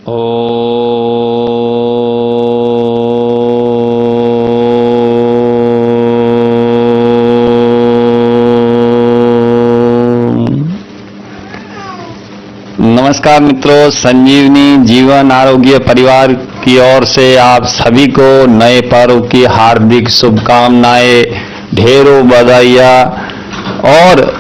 नमस्कार मित्रों, संजीवनी जीवन आरोग्य परिवार की ओर से आप सभी को नए पर्व की हार्दिक शुभकामनाएं, ढेरों बधाइयाँ। और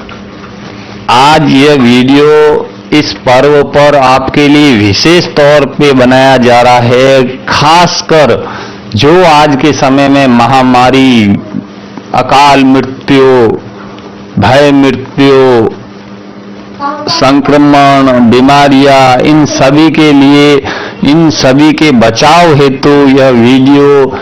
आज यह वीडियो इस पर्व पर आपके लिए विशेष तौर पे बनाया जा रहा है, खासकर जो आज के समय में महामारी, अकाल मृत्यु, भय मृत्यु, संक्रमण, बीमारियां, इन सभी के लिए, इन सभी के बचाव हेतु यह वीडियो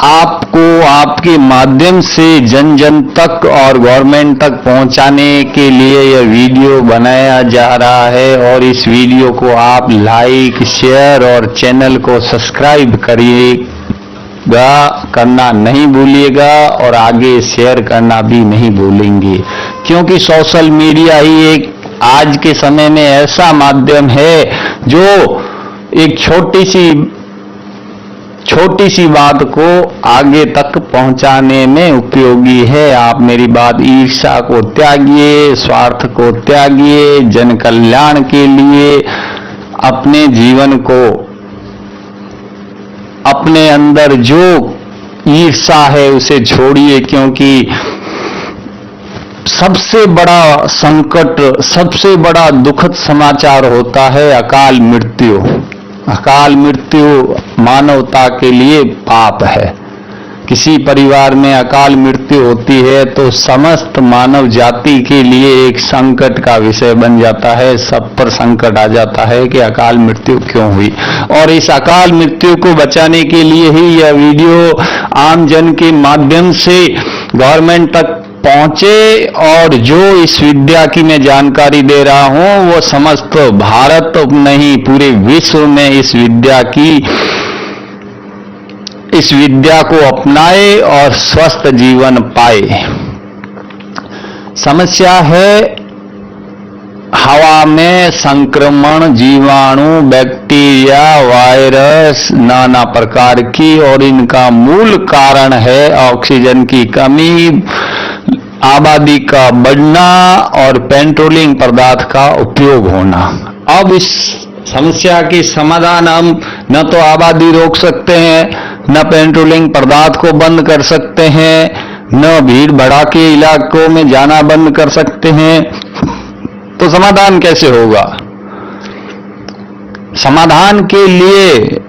आपको आपके माध्यम से जन जन तक और गवर्नमेंट तक पहुंचाने के लिए यह वीडियो बनाया जा रहा है। और इस वीडियो को आप लाइक, शेयर और चैनल को सब्सक्राइब करिएगा, करना नहीं भूलिएगा और आगे शेयर करना भी नहीं भूलेंगे, क्योंकि सोशल मीडिया ही एक आज के समय में ऐसा माध्यम है जो एक छोटी सी बात को आगे तक पहुंचाने में उपयोगी है। आप मेरी बात, ईर्ष्या को त्यागिए, स्वार्थ को त्यागिए, जन कल्याण के लिए अपने जीवन को, अपने अंदर जो ईर्ष्या है उसे छोड़िए, क्योंकि सबसे बड़ा संकट, सबसे बड़ा दुखद समाचार होता है अकाल मृत्यु। अकाल मृत्यु मानवता के लिए पाप है। किसी परिवार में अकाल मृत्यु होती है तो समस्त मानव जाति के लिए एक संकट का विषय बन जाता है। सब पर संकट आ जाता है कि अकाल मृत्यु क्यों हुई। और इस अकाल मृत्यु को बचाने के लिए ही यह वीडियो आम जन के माध्यम से गवर्नमेंट तक पहुंचे। और जो इस विद्या की मैं जानकारी दे रहा हूं वो समस्त भारत नहीं, पूरे विश्व में इस विद्या को अपनाए और स्वस्थ जीवन पाए। समस्या है हवा में संक्रमण, जीवाणु, बैक्टीरिया, वायरस, नाना प्रकार की, और इनका मूल कारण है ऑक्सीजन की कमी, आबादी का बढ़ना और पेट्रोलियम पदार्थ का उपयोग होना। अब इस समस्या की समाधान हम न तो आबादी रोक सकते हैं, न पेट्रोलियम पदार्थ को बंद कर सकते हैं, न भीड़ भड़ाके इलाकों में जाना बंद कर सकते हैं। तो समाधान कैसे होगा? समाधान के लिए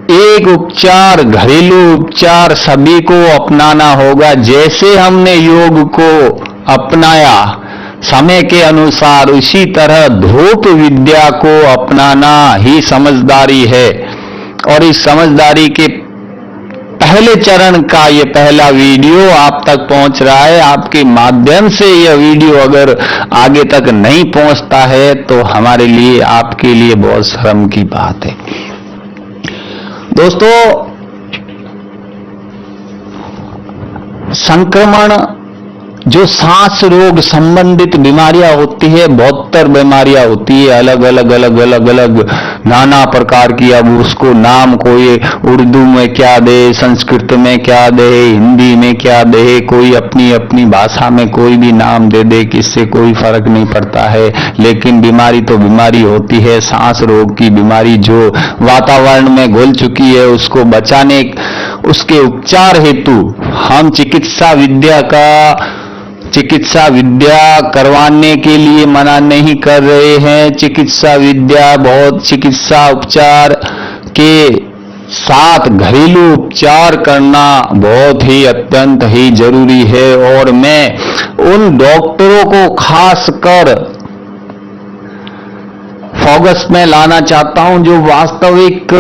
एक उपचार, घरेलू उपचार सभी को अपनाना होगा। जैसे हमने योग को अपनाया समय के अनुसार, उसी तरह धूप विद्या को अपनाना ही समझदारी है। और इस समझदारी के पहले चरण का ये पहला वीडियो आप तक पहुंच रहा है। आपके माध्यम से यह वीडियो अगर आगे तक नहीं पहुंचता है तो हमारे लिए, आपके लिए बहुत शर्म की बात है। दोस्तों, संक्रमण, जो सांस रोग संबंधित बीमारियां होती है, 72 बीमारियां होती है, अलग अलग नाना प्रकार की। अब उसको नाम कोई उर्दू में क्या दे, संस्कृत में क्या दे, हिंदी में क्या दे, कोई अपनी अपनी भाषा में कोई भी नाम दे दे, किससे कोई फर्क नहीं पड़ता है। लेकिन बीमारी तो बीमारी होती है। सांस रोग की बीमारी जो वातावरण में घुल चुकी है, उसको बचाने, उसके उपचार हेतु हम चिकित्सा विद्या करवाने के लिए मना नहीं कर रहे हैं। चिकित्सा उपचार के साथ घरेलू उपचार करना बहुत ही अत्यंत ही जरूरी है। और मैं उन डॉक्टरों को खास कर फोकस में लाना चाहता हूं जो वास्तविक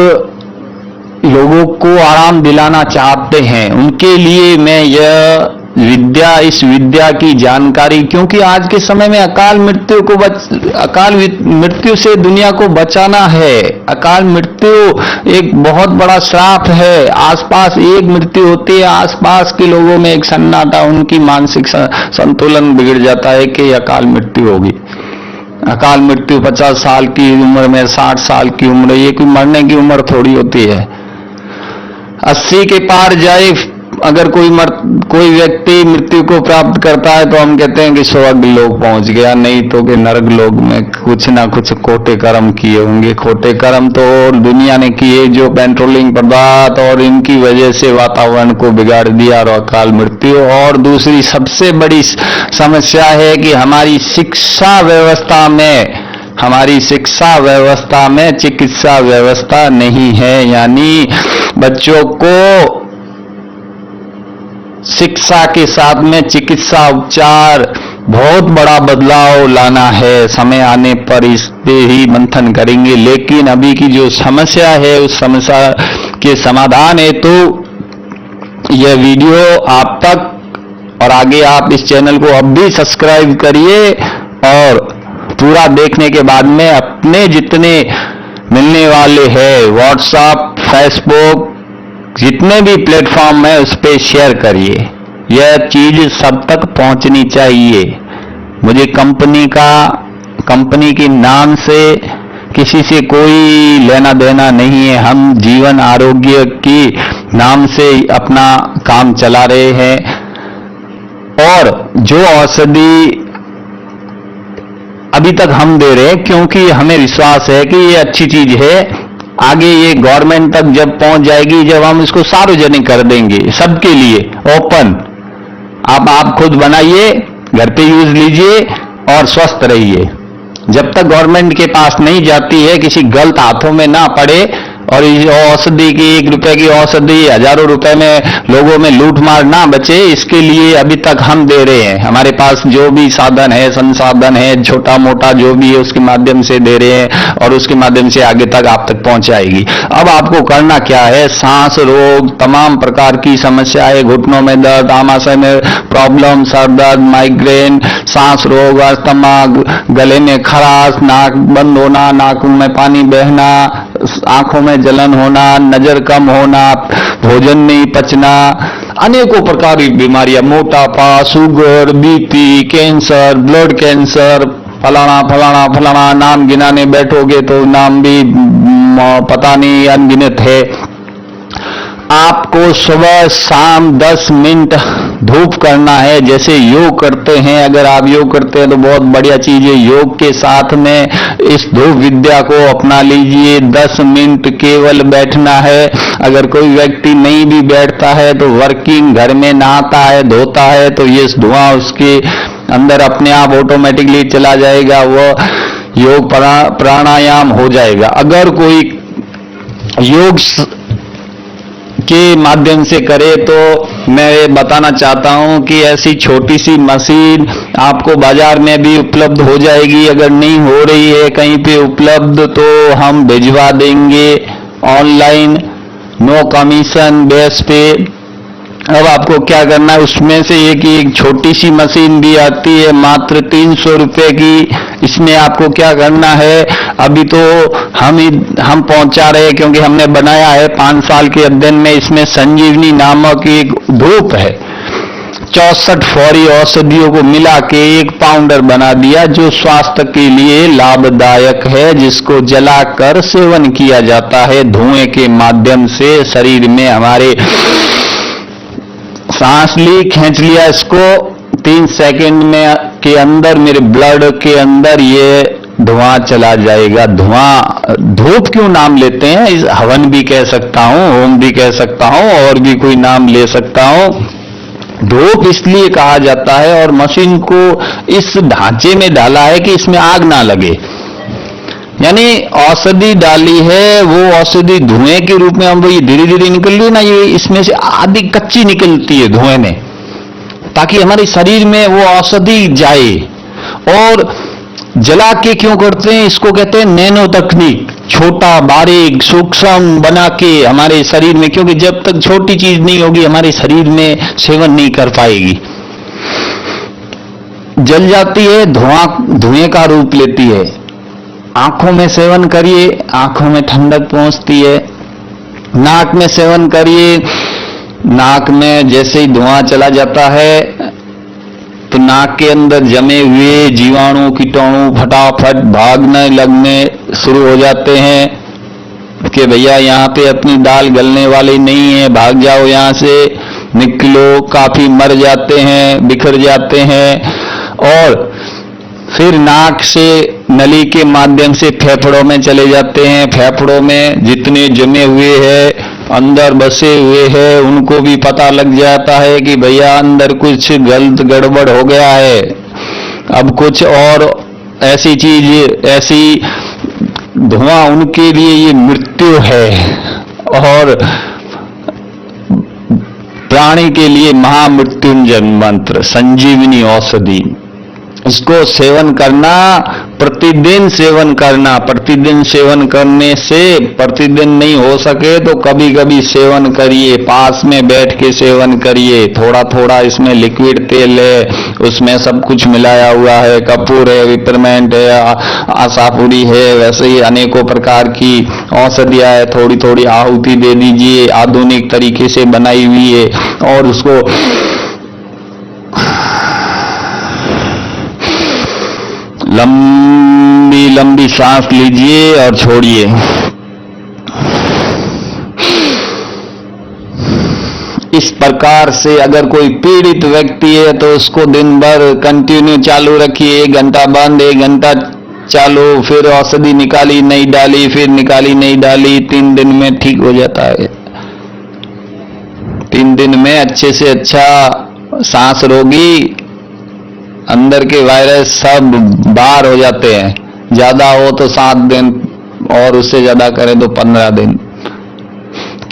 लोगों को आराम दिलाना चाहते हैं। उनके लिए मैं यह विद्या, इस विद्या की जानकारी, क्योंकि आज के समय में अकाल मृत्यु से दुनिया को बचाना है। अकाल मृत्यु एक बहुत बड़ा श्राप है। आसपास एक मृत्यु होती है, आसपास के लोगों में एक सन्नाटा, उनकी मानसिक संतुलन बिगड़ जाता है कि अकाल मृत्यु होगी। अकाल मृत्यु 50 साल की उम्र में, 60 साल की उम्र, ये कोई मरने की उम्र थोड़ी होती है। 80 के पार जाए अगर कोई व्यक्ति मृत्यु को प्राप्त करता है तो हम कहते हैं कि स्वर्ग लोक पहुंच गया, नहीं तो कि नरक लोक में कुछ ना कुछ खोटे कर्म किए होंगे। खोटे कर्म तो दुनिया ने किए, जो पेट्रोलिंग पदार्थ और इनकी वजह से वातावरण को बिगाड़ दिया, और अकाल मृत्यु। और दूसरी सबसे बड़ी समस्या है कि हमारी शिक्षा व्यवस्था में चिकित्सा व्यवस्था नहीं है, यानी बच्चों को शिक्षा के साथ में चिकित्सा उपचार बहुत बड़ा बदलाव लाना है। समय आने पर इस पे ही मंथन करेंगे, लेकिन अभी की जो समस्या है उस समस्या के समाधान है तो यह वीडियो आप तक, और आगे आप इस चैनल को अब भी सब्सक्राइब करिए और पूरा देखने के बाद में अपने जितने मिलने वाले हैं व्हाट्सएप, फेसबुक, जितने भी प्लेटफॉर्म है उस पे शेयर करिए। यह चीज सब तक पहुंचनी चाहिए। मुझे कंपनी के नाम से किसी से कोई लेना देना नहीं है। हम जीवन आरोग्य की नाम से अपना काम चला रहे हैं, और जो औषधि अभी तक हम दे रहे हैं क्योंकि हमें विश्वास है कि ये अच्छी चीज है। आगे ये गवर्नमेंट तक जब पहुंच जाएगी, जब हम इसको सार्वजनिक कर देंगे सबके लिए ओपन, आप खुद बनाइए, घर पे यूज लीजिए और स्वस्थ रहिए। जब तक गवर्नमेंट के पास नहीं जाती है, किसी गलत हाथों में ना पड़े, और इस औषधि की 1 रुपए की औषधि हजारों रुपए में लोगों में लूट मार ना बचे, इसके लिए अभी तक हम दे रहे हैं। हमारे पास जो भी साधन है, संसाधन है, छोटा मोटा जो भी है उसके माध्यम से दे रहे हैं, और उसके माध्यम से आगे तक आप तक पहुंचाएगी। अब आपको करना क्या है, सांस रोग, तमाम प्रकार की समस्याएं, घुटनों में दर्द, आमाशय में प्रॉब्लम, सर दर्द, माइग्रेन, सांस रोग, अस्थमा, गले में खराश, नाक बंद होना, नाक में पानी बहना, आंखों में जलन होना, नजर कम होना, भोजन नहीं पचना, अनेकों प्रकार की बीमारियां, मोटापा, sugar, BP, cancer, blood cancer, फलाना नाम गिनाने बैठोगे तो नाम भी पता नहीं, अनगिनत है। आपको सुबह शाम 10 मिनट धूप करना है, जैसे योग करते हैं। अगर आप योग करते हैं तो बहुत बढ़िया चीज है। योग के साथ में इस धूप विद्या को अपना लीजिए। 10 मिनट केवल बैठना है। अगर कोई व्यक्ति नहीं भी बैठता है तो वर्किंग घर में नहाता है, धोता है, तो ये धुआं उसके अंदर अपने आप ऑटोमेटिकली चला जाएगा, वो योग प्राणायाम हो जाएगा। अगर कोई योग के माध्यम से करे तो मैं ये बताना चाहता हूं कि ऐसी छोटी सी मशीन आपको बाजार में भी उपलब्ध हो जाएगी। अगर नहीं हो रही है कहीं पे उपलब्ध तो हम भिजवा देंगे ऑनलाइन, नो कमीशन बेस पे। अब आपको क्या करना है, उसमें से एक छोटी सी मशीन भी आती है मात्र 300 रुपए की। इसमें आपको क्या करना है, अभी तो हम पहुंचा रहे हैं क्योंकि हमने बनाया है 5 साल के अध्ययन में। इसमें संजीवनी नामक एक धूप है, 64 फौरी औषधियों को मिला के एक पाउडर बना दिया जो स्वास्थ्य के लिए लाभदायक है, जिसको जलाकर सेवन किया जाता है धुएं के माध्यम से। शरीर में हमारे सांस ली, खींच लिया इसको, 3 सेकंड में के अंदर मेरे ब्लड के अंदर ये धुआं चला जाएगा। धूप क्यों नाम लेते हैं, इस हवन भी कह सकता हूं, होम भी कह सकता हूं, और भी कोई नाम ले सकता हूं। धूप इसलिए कहा जाता है, और मशीन को इस ढांचे में डाला है कि इसमें आग ना लगे, यानी औषधि डाली है, वो औषधि धुएं के रूप में, हम वो ये धीरे धीरे निकल रही है ना, ये इसमें से आधी कच्ची निकलती है धुएं में, ताकि हमारे शरीर में वो औषधि जाए। और जला के क्यों करते हैं, इसको कहते हैं नैनो तकनीक, छोटा बारीक सूक्ष्म बना के हमारे शरीर में, क्योंकि जब तक छोटी चीज नहीं होगी हमारे शरीर में सेवन नहीं कर पाएगी, जल जाती है, धुएं का रूप लेती है। आंखों में सेवन करिए, आंखों में ठंडक पहुंचती है। नाक में सेवन करिए, नाक में जैसे ही धुआं चला जाता है तो नाक के अंदर जमे हुए जीवाणु कीटाणु फटाफट भागने लगने शुरू हो जाते हैं कि भैया यहाँ पे अपनी दाल गलने वाली नहीं है, भाग जाओ यहाँ से, निकलो। काफी मर जाते हैं, बिखर जाते हैं। और फिर नाक से नली के माध्यम से फेफड़ों में चले जाते हैं। फेफड़ों में जितने जमे हुए हैं, अंदर बसे हुए हैं, उनको भी पता लग जाता है कि भैया अंदर कुछ गलत गड़बड़ हो गया है, अब कुछ और ऐसी चीज, ऐसी धुआं उनके लिए ये मृत्यु है और प्राणी के लिए महामृत्युंजय मंत्र, संजीवनी औषधि। इसको सेवन करना, प्रतिदिन सेवन करना। प्रतिदिन सेवन करने से, प्रतिदिन नहीं हो सके तो कभी कभी सेवन करिए, पास में बैठ के सेवन करिए। थोड़ा थोड़ा इसमें लिक्विड तेल है, उसमें सब कुछ मिलाया हुआ है, कपूर है, पिपरमेंट है, आशापुरी है, वैसे ही अनेकों प्रकार की औषधियां है। थोड़ी थोड़ी आहुति दे दीजिए, आधुनिक तरीके से बनाई हुई है, और उसको लंबी लंबी सांस लीजिए और छोड़िए। इस प्रकार से अगर कोई पीड़ित व्यक्ति है तो उसको दिन भर कंटिन्यू चालू रखिए, 1 घंटा बंद, 1 घंटा चालू, फिर औषधि निकाली नहीं डाली, फिर निकाली नहीं डाली, 3 दिन में ठीक हो जाता है। 3 दिन में अच्छे से अच्छा सांस रोगी, अंदर के वायरस सब बाहर हो जाते हैं। ज्यादा हो तो 7 दिन और उससे ज्यादा करें तो 15 दिन।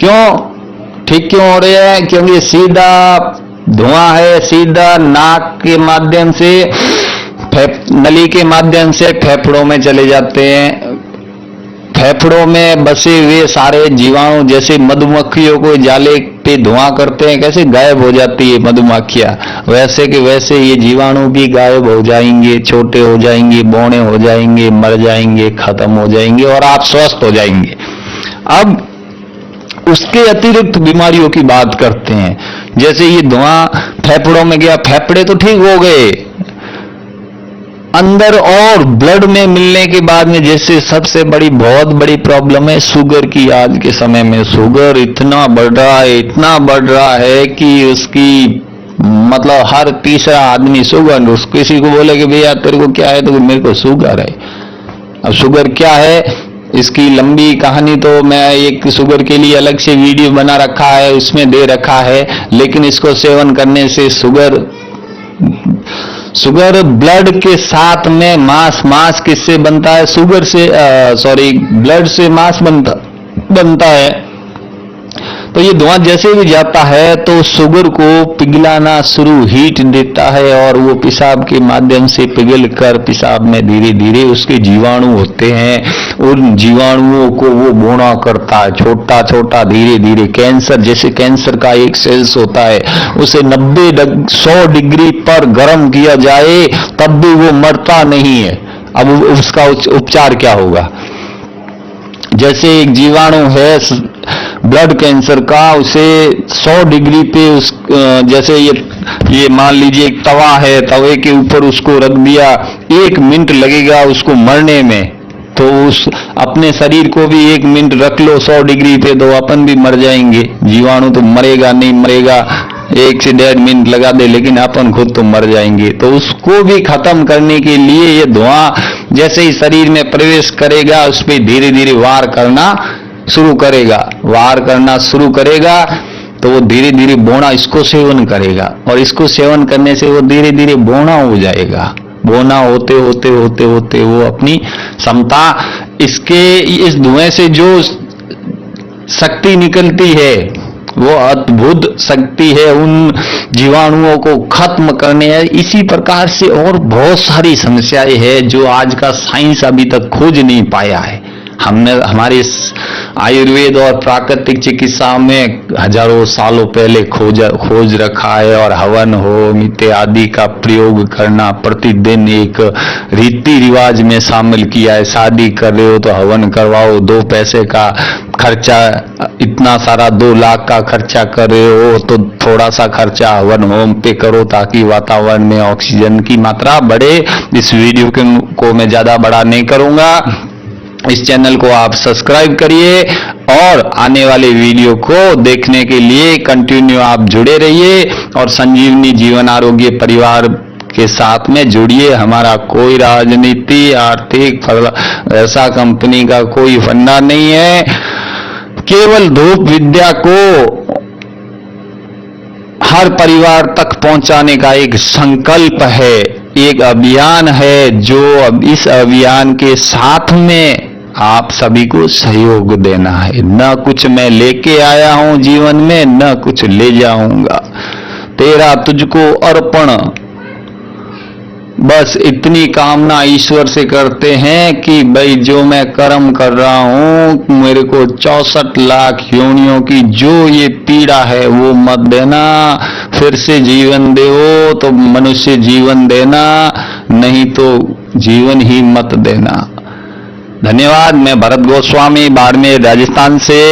क्यों ठीक क्यों हो रहे हैं? क्योंकि सीधा धुआं है, सीधा नाक के माध्यम से, नली के माध्यम से फेफड़ों में चले जाते हैं। फेफड़ों में बसे हुए सारे जीवाणु, जैसे मधुमक्खियों को जाले पे धुआं करते हैं, कैसे गायब हो जाती है मधुमक्खियां, वैसे कि वैसे ये जीवाणु भी गायब हो जाएंगे, छोटे हो जाएंगे, बौने हो जाएंगे, मर जाएंगे, खत्म हो जाएंगे और आप स्वस्थ हो जाएंगे। अब उसके अतिरिक्त बीमारियों की बात करते हैं। जैसे ये धुआं फेफड़ों में गया, फेफड़े तो ठीक हो गए, अंदर और ब्लड में मिलने के बाद में जैसे सबसे बड़ी बहुत बड़ी प्रॉब्लम है शुगर की। आज के समय में शुगर इतना बढ़ रहा है, इतना बढ़ रहा है कि उसकी मतलब हर तीसरा आदमी शुगर। उस किसी को बोले कि भैया तेरे को क्या है, तो मेरे को शुगर है। अब शुगर क्या है, इसकी लंबी कहानी तो मैं एक शुगर के लिए अलग से वीडियो बना रखा है, उसमें दे रखा है। लेकिन इसको सेवन करने से शुगर ब्लड के साथ में मांस किससे बनता है? शुगर से, ब्लड से मांस बनता है। तो ये धुआं जैसे भी जाता है तो शुगर को पिघलाना शुरू, हीट देता है और वो पेशाब के माध्यम से पिघल कर पेशाब में धीरे धीरे उसके जीवाणु होते हैं, उन जीवाणुओं को वो बोना करता है, छोटा छोटा धीरे धीरे। कैंसर, जैसे कैंसर का एक सेल्स होता है, उसे 100 डिग्री पर गर्म किया जाए तब भी वो मरता नहीं है। अब उसका उपचार क्या होगा? जैसे एक जीवाणु है ब्लड कैंसर का, उसे 100 डिग्री पे जैसे ये मान लीजिए एक तवा है, तवे के ऊपर उसको रख दिया, 1 मिनट लगेगा उसको मरने में। तो उस अपने शरीर को भी 1 मिनट रख लो 100 डिग्री पे, तो अपन भी मर जाएंगे। जीवाणु तो मरेगा नहीं, मरेगा 1 से 1.5 मिनट लगा दे, लेकिन अपन खुद तो मर जाएंगे। तो उसको भी खत्म करने के लिए ये धुआं जैसे ही शरीर में प्रवेश करेगा, उस पर धीरे धीरे वार करना शुरू करेगा, तो वो धीरे धीरे बोना इसको सेवन करेगा, और इसको सेवन करने से वो धीरे धीरे बोना हो जाएगा। बोना होते होते होते होते वो अपनी क्षमता, इस धुएं से जो शक्ति निकलती है वो अद्भुत शक्ति है उन जीवाणुओं को खत्म करने है। इसी प्रकार से और बहुत सारी समस्याएं हैं जो आज का साइंस अभी तक खोज नहीं पाया है। हमने हमारे आयुर्वेद और प्राकृतिक चिकित्सा में हजारों सालों पहले खोज रखा है, और हवन होम इत्यादि का प्रयोग करना प्रतिदिन एक रीति रिवाज में शामिल किया है। शादी कर रहे हो तो हवन करवाओ, 2 पैसे का खर्चा इतना सारा 2 लाख का खर्चा कर रहे हो तो थोड़ा सा खर्चा हवन होम पे करो ताकि वातावरण में ऑक्सीजन की मात्रा बढ़े। इस वीडियो को मैं ज्यादा बड़ा नहीं करूंगा। इस चैनल को आप सब्सक्राइब करिए और आने वाले वीडियो को देखने के लिए कंटिन्यू आप जुड़े रहिए और संजीवनी जीवन आरोग्य परिवार के साथ में जुड़िए। हमारा कोई राजनीति आर्थिक ऐसा कंपनी का कोई फंडा नहीं है, केवल धूप विद्या को हर परिवार तक पहुंचाने का एक संकल्प है, एक अभियान है, जो अब इस अभियान के साथ में आप सभी को सहयोग देना है। न कुछ मैं लेके आया हूं जीवन में, न कुछ ले जाऊंगा, तेरा तुझको अर्पण। बस इतनी कामना ईश्वर से करते हैं कि भाई जो मैं कर्म कर रहा हूं, मेरे को 64 लाख योनियों की जो ये पीड़ा है वो मत देना। फिर से जीवन दो तो मनुष्य जीवन देना, नहीं तो जीवन ही मत देना। धन्यवाद। मैं भरत गोस्वामी, बाड़मेर, राजस्थान से।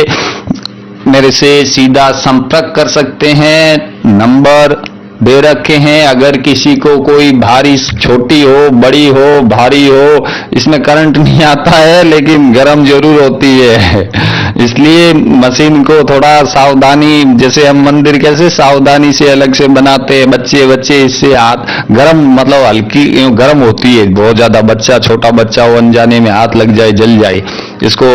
मेरे से सीधा संपर्क कर सकते हैं, नंबर दे रखे हैं। अगर किसी को कोई भारी, छोटी हो, बड़ी हो, भारी हो, इसमें करंट नहीं आता है लेकिन गर्म जरूर होती है, इसलिए मशीन को थोड़ा सावधानी, जैसे हम मंदिर कैसे सावधानी से अलग से बनाते हैं, बच्चे इससे हाथ गर्म, मतलब हल्की गर्म होती है बहुत ज्यादा। बच्चा, छोटा बच्चा हो, अनजाने में हाथ लग जाए, जल जाए, इसको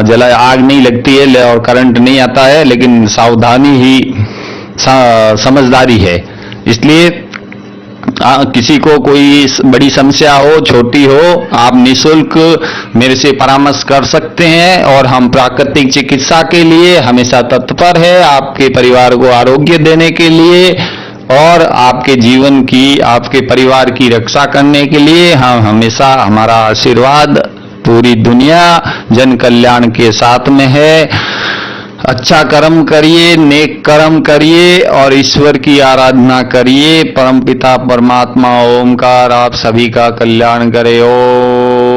जला आग नहीं लगती है और करंट नहीं आता है, लेकिन सावधानी ही समझदारी है। इसलिए किसी को कोई बड़ी समस्या हो, छोटी हो, आप निःशुल्क मेरे से परामर्श कर सकते हैं और हम प्राकृतिक चिकित्सा के लिए हमेशा तत्पर है, आपके परिवार को आरोग्य देने के लिए और आपके जीवन की, आपके परिवार की रक्षा करने के लिए। हम हमेशा, हमारा आशीर्वाद पूरी दुनिया जन कल्याण के साथ में है। अच्छा कर्म करिए, नेक कर्म करिए और ईश्वर की आराधना करिए। परमपिता परमात्मा ओमकार आप सभी का कल्याण करे। ओम।